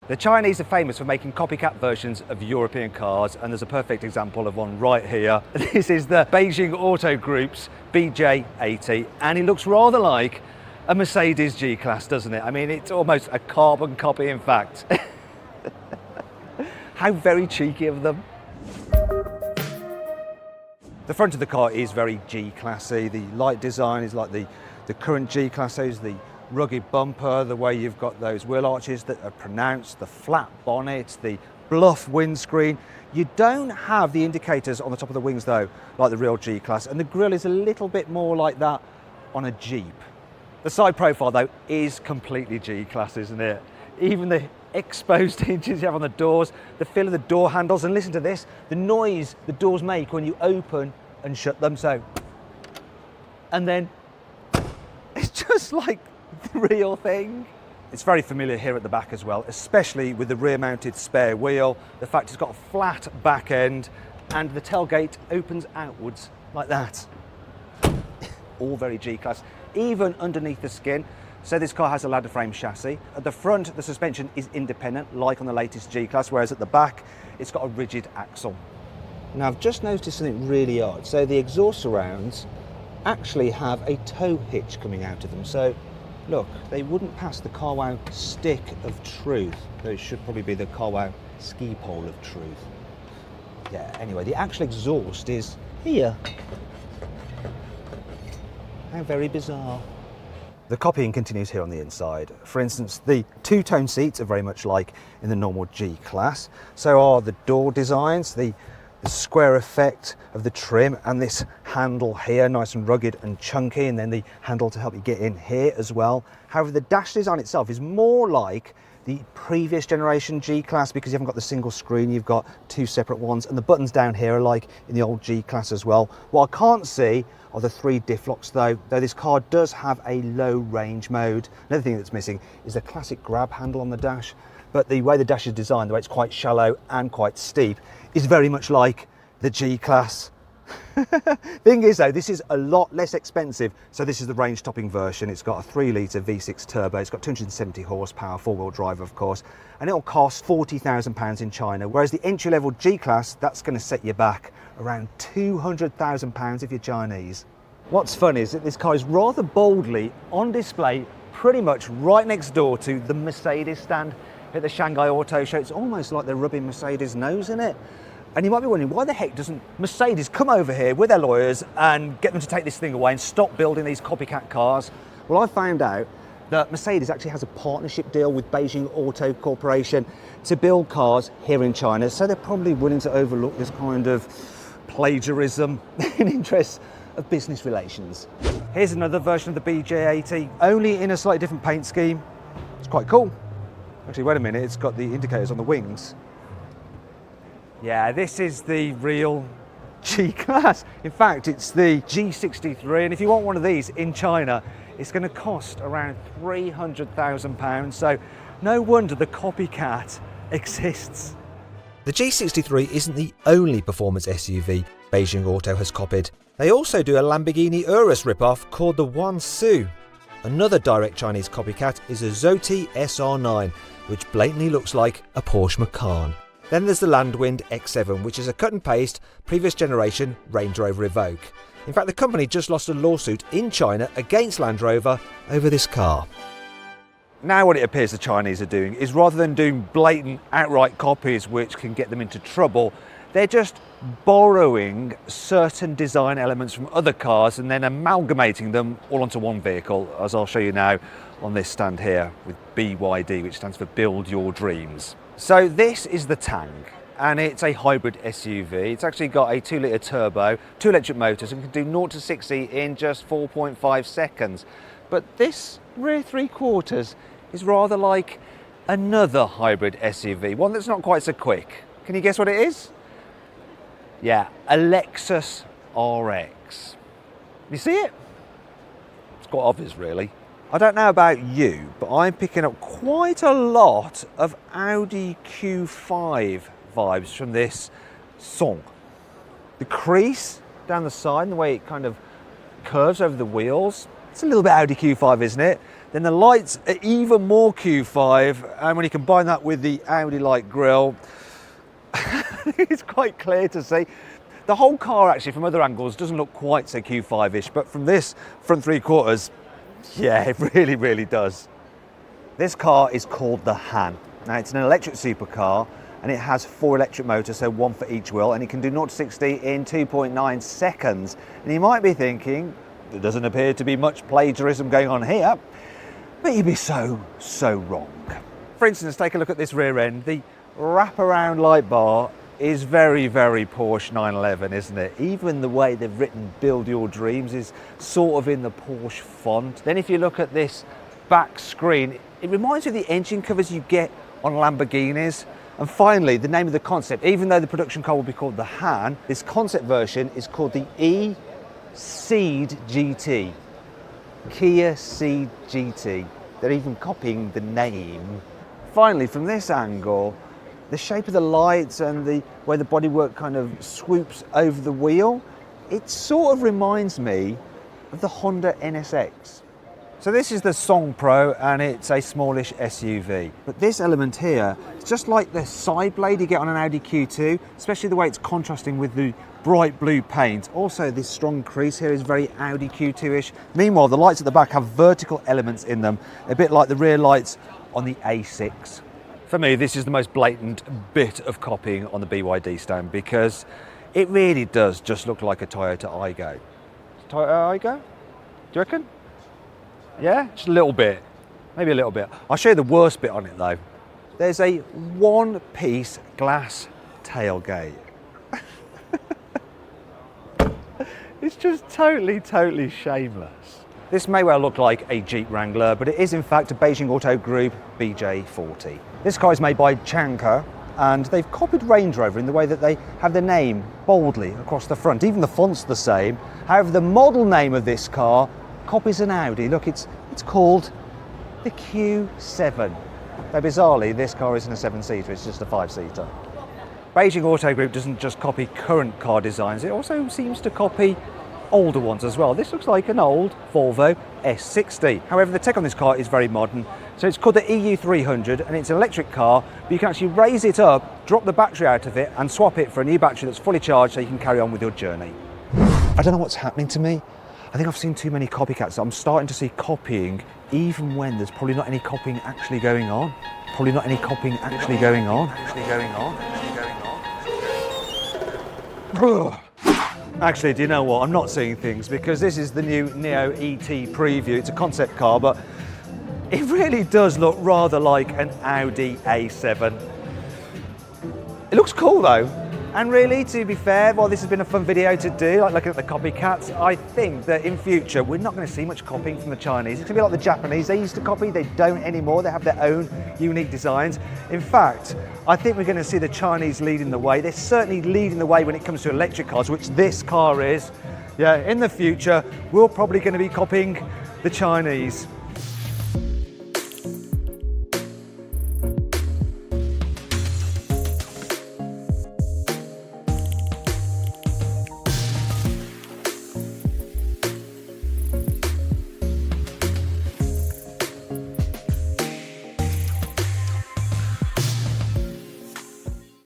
The Chinese are famous for making copycat versions of European cars, and there's a perfect example of one right here. This is the Beijing Auto Group's BJ80, and it looks rather like a Mercedes G-Class, doesn't it? I mean, it's almost a carbon copy, in fact. How very cheeky of them. The front of the car is very G-Classy. The light design is like the current G-Classes, the rugged bumper, the way you've got those wheel arches that are pronounced, the flat bonnet, the bluff windscreen. You don't have the indicators on the top of the wings though, like the real G-Class, and the grille is a little bit more like that on a Jeep. The side profile though is completely G-Class, isn't it? Even the exposed hinges you have on the doors, the feel of the door handles, and listen to this, the noise the doors make when you open and shut them, so. And then it's just like the real thing. It's very familiar here at the back as well, especially with the rear mounted spare wheel, the fact it's got a flat back end and the tailgate opens outwards like that. All very G-Class, even underneath the skin. So this car has a ladder frame chassis. At the front, the suspension is independent, like on the latest G-Class, whereas at the back, it's got a rigid axle. Now I've just noticed something really odd. So the exhaust surrounds actually have a tow hitch coming out of them. So look, they wouldn't pass the CarWow stick of truth. Though it should probably be the CarWow ski pole of truth. Yeah, anyway, the actual exhaust is here. How very bizarre. The copying continues here on the inside. For instance, the two-tone seats are very much like in the normal G-Class. So are the door designs, the square effect of the trim, and this handle here, nice and rugged and chunky, and then the handle to help you get in here as well. However, the dash design itself is more like the previous generation G-Class because you haven't got the single screen, you've got two separate ones, and the buttons down here are like in the old G-Class as well. What I can't see are the 3 diff locks though this car does have a low range mode. Another thing that's missing is the classic grab handle on the dash, but the way the dash is designed, the way it's quite shallow and quite steep, is very much like the G-Class. Thing is though, this is a lot less expensive. So this is the range topping version. It's got a 3-litre V6 turbo. It's got 270 horsepower, 4-wheel drive of course, and it'll cost £40,000 in China. Whereas the entry-level G-Class, that's going to set you back around £200,000 if you're Chinese. What's fun is that this car is rather boldly on display pretty much right next door to the Mercedes stand at the Shanghai Auto Show. It's almost like they're rubbing Mercedes' nose in it. And you might be wondering, why the heck doesn't Mercedes come over here with their lawyers and get them to take this thing away and stop building these copycat cars? Well, I found out that Mercedes actually has a partnership deal with Beijing Auto Corporation to build cars here in China, so they're probably willing to overlook this kind of plagiarism in interest of business relations. Here's another version of the BJ80, only in a slightly different paint scheme. It's quite cool. Actually, wait a minute, it's got the indicators on the wings. Yeah, this is the real G-Class. In fact, it's the G63, and if you want one of these in China, it's going to cost around £300,000. So no wonder the copycat exists. The G63 isn't the only performance SUV Beijing Auto has copied. They also do a Lamborghini Urus ripoff called the Wansu. Another direct Chinese copycat is a Zoti SR9, which blatantly looks like a Porsche Macan. Then there's the Landwind X7, which is a cut and paste previous generation Range Rover Evoque. In fact, the company just lost a lawsuit in China against Land Rover over this car. Now what it appears the Chinese are doing is, rather than doing blatant outright copies which can get them into trouble, they're just borrowing certain design elements from other cars and then amalgamating them all onto one vehicle, as I'll show you now on this stand here with BYD, which stands for Build Your Dreams. So this is the Tang, and it's a hybrid SUV. It's actually got a 2-litre turbo, 2 electric motors, and can do 0 to 60 in just 4.5 seconds. But this rear 3/4 is rather like another hybrid SUV, one that's not quite so quick. Can you guess what it is? Yeah, a Lexus RX. You see it? It's quite obvious really. I don't know about you, but I'm picking up quite a lot of Audi Q5 vibes from this song. The crease down the side and the way it kind of curves over the wheels, it's a little bit Audi Q5, isn't it? Then the lights are even more Q5, and when you combine that with the Audi-like grille, it's quite clear to see. The whole car actually from other angles doesn't look quite so Q5-ish, but from this front three quarters, yeah, it really, really does. This car is called the Han. Now it's an electric supercar, and it has 4 electric motors, so 1 for each wheel, and it can do 0 to 60 in 2.9 seconds. And you might be thinking, there doesn't appear to be much plagiarism going on here, but you'd be so wrong. For instance, take a look at this rear end. The wraparound light bar is very, very Porsche 911, isn't it? Even the way they've written "Build Your Dreams" is sort of in the Porsche font. Then if you look at this back screen, it reminds you of the engine covers you get on Lamborghinis. And finally, the name of the concept, even though the production car will be called the Han, this concept version is called the E-Ceed GT. Kia Ceed GT. They're even copying the name. Finally, from this angle, the shape of the lights and the way the bodywork kind of swoops over the wheel, it sort of reminds me of the Honda NSX. So this is the Song Pro, and it's a smallish SUV. But this element here, it's just like the side blade you get on an Audi Q2, especially the way it's contrasting with the bright blue paint. Also, this strong crease here is very Audi Q2-ish. Meanwhile, the lights at the back have vertical elements in them, a bit like the rear lights on the A6. For me, this is the most blatant bit of copying on the BYD stand, because it really does just look like a Toyota Aygo. Toyota Aygo? Do you reckon? Yeah, just a little bit, maybe a little bit. I'll show you the worst bit on it though. There's a one-piece glass tailgate. It's just totally shameless. This may well look like a Jeep Wrangler, but it is in fact a Beijing Auto Group BJ40. This car is made by Chanka, and they've copied Range Rover in the way that they have the name boldly across the front. Even the font's the same. However, the model name of this car copies an Audi. Look, it's called the Q7. Though bizarrely, this car isn't a 7-seater, it's just a 5-seater. Beijing Auto Group doesn't just copy current car designs, it also seems to copy older ones as well. This looks like an old Volvo S60. However, the tech on this car is very modern. So it's called the EU300, and it's an electric car, but you can actually raise it up, drop the battery out of it, and swap it for a new battery that's fully charged so you can carry on with your journey. I don't know what's happening to me. I think I've seen too many copycats. I'm starting to see copying even when there's probably not any copying actually going on. Probably not any copying actually going on. Actually, do you know what? I'm not seeing things, because this is the new Neo ET preview. It's a concept car, but it really does look rather like an Audi A7. It looks cool though. And really, to be fair, while this has been a fun video to do, like looking at the copycats, I think that in future we're not going to see much copying from the Chinese. It's going to be like the Japanese. They used to copy, they don't anymore. They have their own unique designs. In fact, I think we're going to see the Chinese leading the way. They're certainly leading the way when it comes to electric cars, which this car is. Yeah, in the future, we're probably going to be copying the Chinese.